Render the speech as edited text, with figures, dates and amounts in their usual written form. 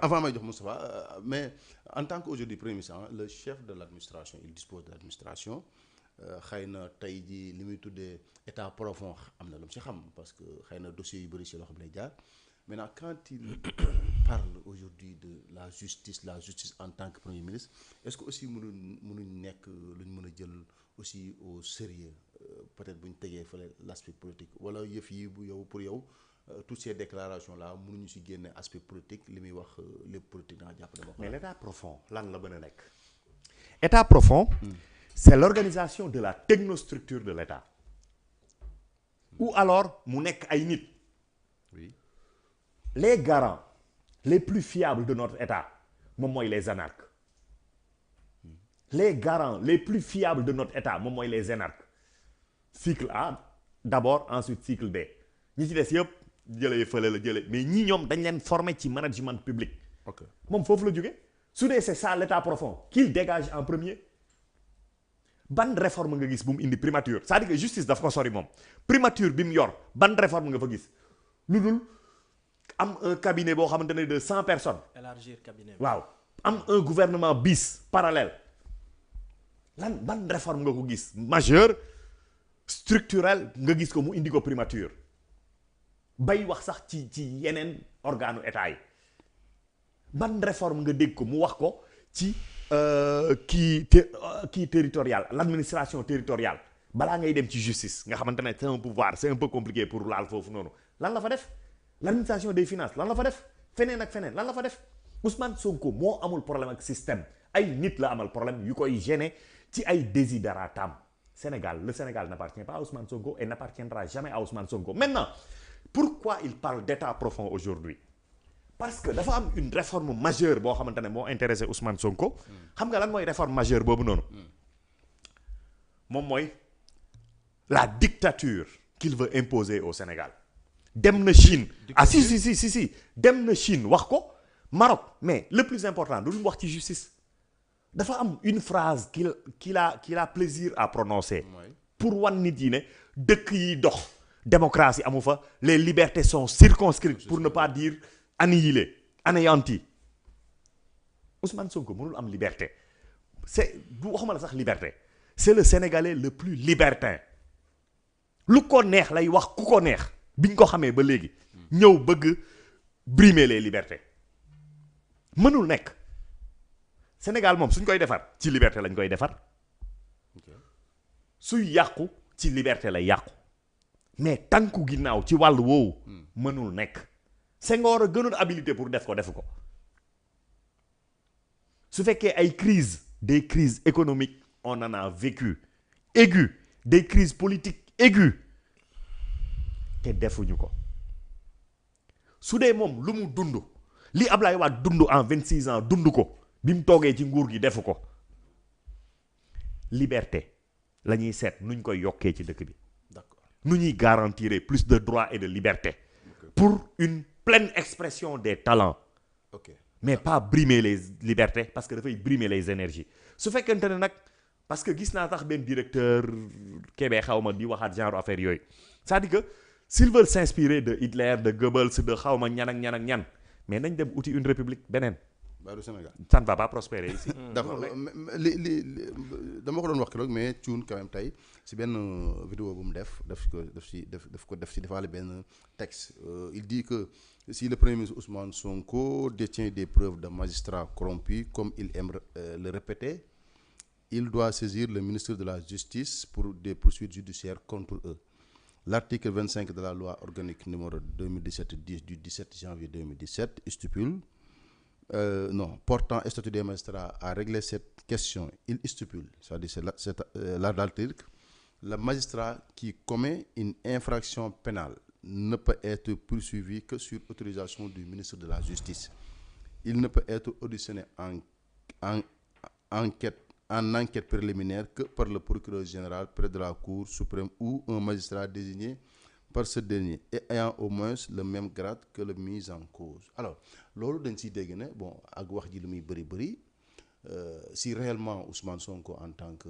avant may jox Moustapha mais en tant qu'aujourd'hui premier ministre le chef de l'administration il dispose de l'administration xëy na tey jii li muy tuddee état profond am na lu mu ci xam parce que xëy na dossiers yu bëri ci loxo bi lay jaar maintenant quand il parle aujourd'hui de la justice en tant que premier ministre est-ce que aussi mënuñ nekk lu ñu mën a jël aussi au sérieux peut-être bu ñu tegee fële l'aspect politique wala yëf yi bu yow pour yow toutes ces déclarations là mënuñu ci génne aspect politique li muy wax lépp politique da nga jàpp dama ko. mais l'état profond lan la mën a nekk. état profond. C'est l'organisation de la technostructure de l'état. Ou alors mu nekk ay nit. oui. Les garants les plus fiables de notre état moom mooy les anarques. Les garants les plus fiables de notre état moom mooy les énarques. Cycle A d'abord ensuite cycle B ñi ci des yëpp jëlee fële la jëlee mais ñii ñoom dañ leen former ci management public. ok moom foofu la jóge su dee c'est ça l'état profond qu'il dégage en premier. ban réforme nga gis bu mu indi primature c'est-à-dire que justice daf ko sori moom primature bi mu yor ban réforme nga fa gis lu dul am un cabinet boo xamante ne de 100 personnes. élargir cabinet. waaw am un gouvernement bis parallèle ban réforme nga ko gis majeure structurelle nga gis ko mu indi ko primature bay wax sax ci yeneen organu état yi ban réforme nga dégg ko mu wax ko ci. kii territorial l'administration territoriale balaa ngay dem ci justice nga xamante ne c'est un pouvoir c'est un peu compliqué pour laal foofu noonu lan la fa def l'administration des finances lan la fa def feneen ak feneen lan la fa def Ousmane Sonko moo amul problème ak système ay nit la amal problème yu koy gêner ci ay désidératam le Sénégal n'appartient pas à Ousmane Sonko et n'appartiendra jamais à Ousmane Sonko maintenant pourquoi il parle d'état profond aujourd'hui parce que dafa am une réforme majeure boo xamante ne moo intéressé Ousmane Sonko. xam nga lan mooy réforme majeure boobu noonu. moom mooy la dictature qu'il veut imposer au Sénégal. dem na Chine. si dem na Chine wax ko Maroc mais le plus important du wax ci justice. dafa am une phrase qu'il a plaisir à prononcer. pour wan nit yi ne dëkk yi dox. démocratie amu fa les libertés sont circonscrites pour ne pas dire. anéanti Ousmane Sonko mënul am liberté bu waxuma la sax liberté c'est le Sénégalais le plus libertin lu ko neex lay wax ku ko neex biñ ko xamee ba léegi ñëw bëgg brimer les libertés mënul nekk Sénégal moom suñ koy defar ci liberté lañ koy defar suy yàqu ci liberté lay yàqu mais tànku ginnaaw ci wàll woowu mënul nekk Senghor a gënoon habilité pour def ko su fekkee ay des crises économiques on en a vécu aiguës des crises politiques aiguës te defuñu ko su dee moom lu mu dund li Ablaye Wade dund en 26 ans dund ko bi mu toogee ci nguur gi defu ko liberté la ñuy seet nuñ koy yokkee ci dëkk bi d'accord nu ñuy garantir plus de droits et de liberté pour une pleine expression des talents. Okay. Mais pas brimer les libertés parce que dafay brimer les énergies su fekkente ne nag parce que gis naa tax benn directeur Kébé xawma di waxaat genre affaire yooyu c'est-à-dire que s'ils veulent s'inspirer de Hitler de Goebbels de xawma ñan ak ñan mais nañ dem uti une république beneen. Ba du Sénégal. Ça ne va pas prospérer ici. d'accord li dama ko doon wax keroog mais Thioune quand même tey si benn vidéo bu mu def si defaale benn texte il dit que si le premier ministre Ousmane Sonko détient des preuves de magistrats corrompus comme il aime le répéter il doit saisir le ministre de la Justice pour des poursuites judiciaires contre eux. L'article 25 de la loi organique numéro 2017-10 du 17 janvier 2017 stipule portant statut des magistrats à régler cette question, il stipule, c'est-à-dire c'est l'article, le magistrat qui commet une infraction pénale ne peut être poursuivi que sur autorisation du ministre de la Justice. Il ne peut être auditionné en enquête préliminaire que par le procureur général près de la Cour suprême ou un magistrat désigné par ce dernier et ayant au moins le même grade que le mis en cause. Alors loolu dañ siy dégg ne bon ak wax ji lu muy bëri si réellement Ousmane Sonko en tant que